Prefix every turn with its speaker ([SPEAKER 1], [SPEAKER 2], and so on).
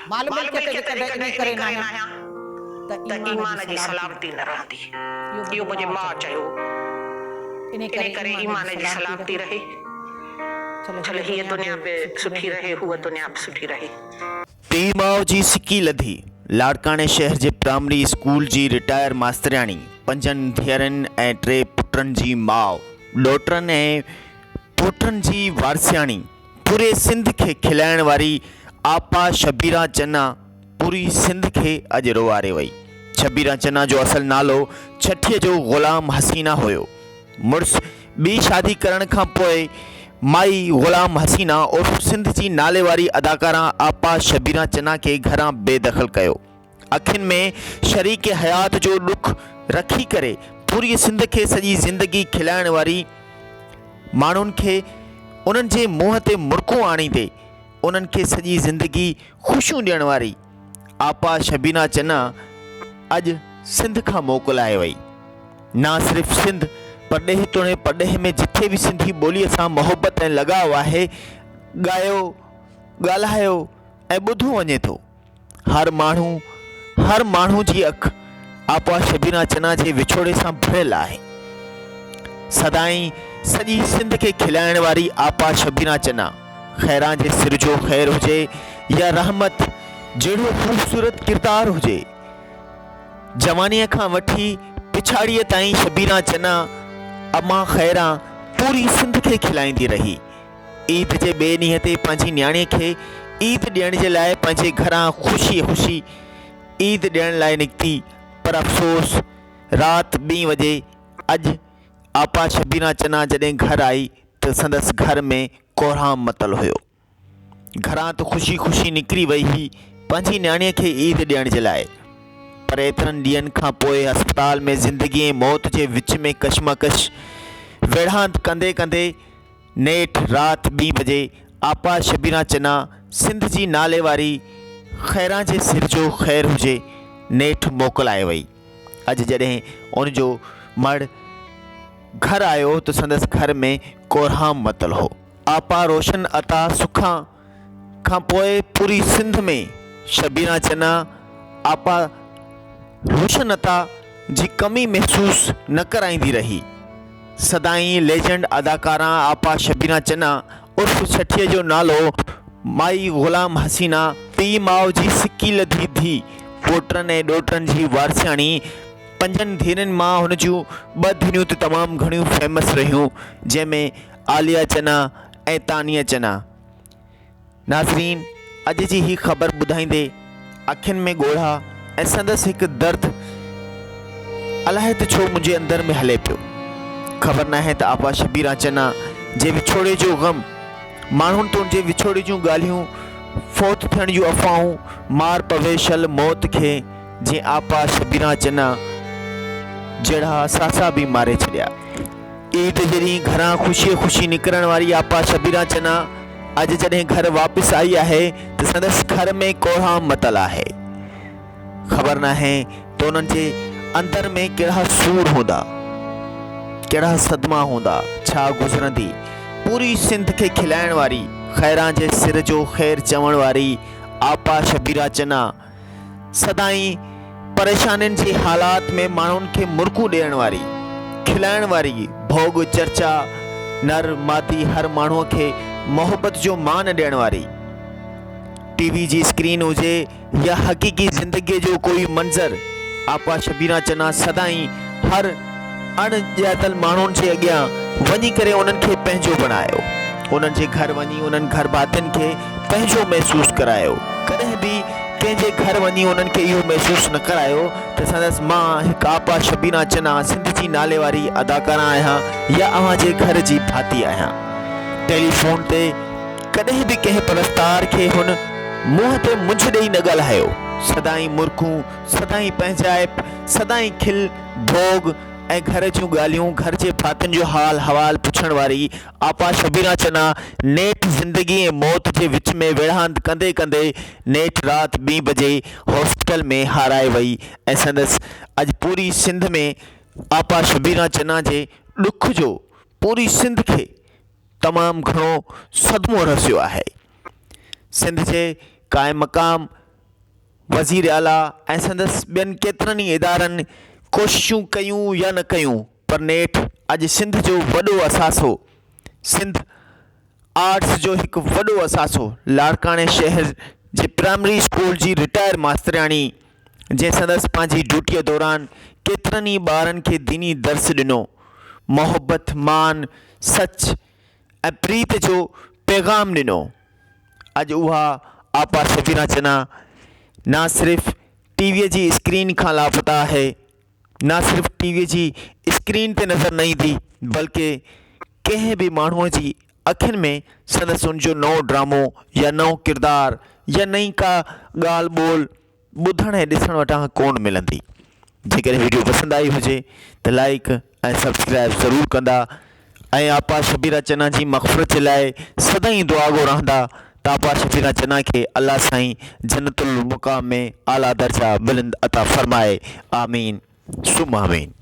[SPEAKER 1] मालूम
[SPEAKER 2] मालूम
[SPEAKER 1] के
[SPEAKER 2] कॾहिं
[SPEAKER 1] इन
[SPEAKER 2] इन
[SPEAKER 1] करे
[SPEAKER 2] करे
[SPEAKER 1] न
[SPEAKER 2] न
[SPEAKER 1] आहियां
[SPEAKER 2] आहियां
[SPEAKER 1] त
[SPEAKER 2] त ईमान जी सलामती न रहंदी। इहो मुंहिंजी माउ चयो। इन करे ईमान जी सलामती रहे। चलो हीअ दुनिया बि सुठी रहे, हुअ दुनिया बि सुठी रहे।
[SPEAKER 3] पीउ माउ जी सिकी लधी। लाड़काणे शहर जे प्राइमरी स्कूल जी रिटायर मास्तरियाणी, 5 धीअरनि ऐं 3 पुटनि जी माउ, ॾोहिटनि ऐं पोटनि जी वारसियाणी, पूरे सिंध खे खिलाइण वारी आपा शबीरा चन्ना पूरी सिंध खे अॼु रोआरे वई। शबीरा चन्ना जो असल नालो छठीअ जो ग़ुलाम हसीना हुयो। मुड़ुस ॿी शादी करण खां पोइ माई ग़ुलाम हसीना उर्फ़ सिंध जी नाले वारी अदाकारा आपा शबीरा चन्ना खे घरां बेदख़ल कयो। अखियुनि में शरीक हयात जो ॾुख रखी करे पूरी सिंध खे सॼी ज़िंदगी खिलाइण वारी माण्हुनि खे उन्हनि जे मुंहं ते मुड़को आणींदे उन्हनि खे सॼी ज़िंदगी ख़ुशियूं ॾियण वारी आपा शबीरा चन्ना अॼु सिंध खां मोकिलाए वई। ना सिर्फ़ सिंध पर ॾेह तोड़े परॾेह में जिथे बि सिंधी ॿोलीअ सां मोहबत ऐं लॻाव आहे, ॻायो, ॻाल्हायो ऐं ॿुधो वञे थो। हर माण्हू जी अखि आपा शबीरा चन्ना जे विछोड़े सां भरियल आहे। सदाईं सॼी सिंध खे खिलाइण वारी आपा शबीरा चन्ना, ख़ैरां जे सिर जो ख़ैर हुजे या रहमत जहिड़ो ख़ूबसूरत किरदारु हुजे, जवानीअ खां वठी पिछाड़ीअ ताईं शबीरा चन्ना अम्मा ख़ैरां पूरी सिंध खे खिलाईंदी रही। ईद जे ॿिए ॾींहं ते पंहिंजी न्याणीअ खे ईद ॾियण जे लाइ पंहिंजे घरां ख़ुशी ईद ॾियण लाइ निकिती, पर अफ़सोस राति 2 बजे अॼु आपा शबीरा चन्ना जॾहिं घर आई त संदसि घर में कोहराम मतल हुयो। घरां त ख़ुशी निकिरी वई हुई पंहिंजी न्याणीअ खे ईद ॾियण जे लाइ, पर एतिरनि ॾींहंनि खां पोइ अस्पताल में ज़िंदगी ऐं मौत जे विच में कशमकश वेढ़ांत कंदे नेठ राति 2 बजे आपा शबीरा चन्ना सिंध जी नाले वारी ख़ैरां जे सिर जो ख़ैर हुजे नेठ मोकिलाए वई। अॼु जॾहिं उनजो मड़ घर आयो त संदसि घर में कोहराम मतल हो। आपा रोशन अता सुखा खां पोइ पूरी सिंध में शबीरा चन्ना आपा रोशन अता जी कमी महसूस न कराईंदी रही। सदाईं लेजेंड अदाकारा आपा शबीरा चन्ना उर्फ़ छठीअ जो नालो माई ग़ुलाम हसीना, पीउ माउ जी सिकी लधी धी, पोटनि ऐं ॾोहिटनि जी वारसियाणी, 5 धीअरनि मां हुन जूं 2 धीअरूं त तमामु घणियूं फेमस रहियूं, जंहिंमें आलिया चन्ना ऐं तानिया चन्ना। नाज़रीन, अॼु जी ही ख़बर ॿुधाईंदे अखियुनि में ॻोढ़ा ऐं संदसि हिकु दर्द अलाए त छो मुंहिंजे अंदर में हले पियो। ख़बर नाहे त आपा शबीरा चन्ना जे विछोड़े जो ग़म, माण्हुनि तो उनजे विछोड़े जूं ॻाल्हियूं, फ़ौत थियण जूं अफ़वाहूं, मार पवेशल मौत खे जीअं आपा शबीरा चन्ना जहिड़ा असासा बि मारे छॾिया। ईद जे ॾींहुं घरां ख़ुशी निकिरण वारी आपा शबीरा चन्ना अॼु जॾहिं घर वापसि आई आहे त संदसि घर में कोहराम मतल आहे। ख़बर नाहे त उन्हनि जे अंदर में कहिड़ा सूर हूंदा, कहिड़ा सदमा हूंदा, छा गुज़रंदी पूरी सिंध खे खिलाइण वारी ख़ैरां जे सिर जो ख़ैर चवण वारी आपा शबीरा चन्ना, सदाईं परेशानियुनि जे हालात में माण्हुनि खे मुर्कू ॾियण वारी, खिलाइण वारी, भोग चर्चा नर मादी हर माण्हूअ खे मोहबत जो मान ॾियण वारी। टीवी जी स्क्रीन हुजे या हक़ीक़ी ज़िंदगीअ जो कोई मंज़र, आपा शबीरा चन्ना सदाईं हर अणॼातल माण्हुनि जे अॻियां वञी करे उन्हनि खे पंहिंजो बणायो, उन्हनि जे घर वञी उन्हनि घर भातियुनि खे पंहिंजो महसूस करायो। कॾहिं बि कंहिंजे घर वञी उन्हनि खे इहो महसूस न करायो त संदसि मां हिकु आपा शबीरा चन्ना सिंध जी नाले वारी अदाकारा आहियां या अव्हां जे घर जी भाती आहियां। टेलीफोन ते कॾहिं बि कंहिं परस्तार खे हुन मुंहं ते मुंझ ॾेई न ॻाल्हायो। सदाईं मुर्खूं, सदाईं पंहिंजाइप, सदाईं खिल भोग ऐं घर जूं ॻाल्हियूं, घर जे भातियुनि जो हाल हवाल पुछण वारी आपा शबीरा चन्ना नेठ ज़िंदगी ऐं मौत जे विच में वेढ़ांत कंदे नेठ राति 2 बजे हॉस्पिटल में हाराए वई ऐं संदसि अॼु पूरी सिंध में आपा शबीरा चन्ना जे ॾुख जो पूरी सिंध खे तमामु घणो सदमो रसियो आहे। सिंध जे क़ाइम मक़ाम वज़ीर आला ऐं संदसि ॿियनि केतिरनि ई इदारनि कोशिशूं कयूं या न कयूं, पर नेठि अॼु सिंध जो वॾो असासो, सिंध आर्ट्स जो हिकु वॾो असासो, लाड़काणे शहर जे प्राइमरी स्कूल जी रिटायर मास्तरियाणी, जंहिं संदसि पंहिंजी ड्यूटीअ दौरान केतिरनि ई ॿारनि खे दीनी दर्स ॾिनो, मोहबत, मान, सच ऐं प्रीत जो पैगाम ॾिनो। अॼु उहा आपा शबीरा चन्ना ना सिर्फ़ु टीवीअ जी स्क्रीन खां लापता आहे, ना सिर्फ़ु टीवीअ जी स्क्रीन ते नज़र न ईंदी, बल्कि कंहिं बि माण्हूअ जी अखियुनि में संदसि उनजो नओं ड्रामो या नओं किरदारु या नई का ॻाल्हि ॿोल ॿुधण ऐं ॾिसण वटां कोन मिलंदी। जेकॾहिं वीडियो पसंदि आई हुजे त लाइक ऐं सब्सक्राइब ज़रूरु कंदा ऐं आपा शबीरा चन्ना जी मग़फ़िरत जे लाइ सदाईं दुआगो रहंदा त आपा शबीरा चन्ना खे अल्लाह साईं जन्नतुल मुक़ाम में आला दर्जा बुलंद अता फ़रमाए। आमीन सुम आमीन।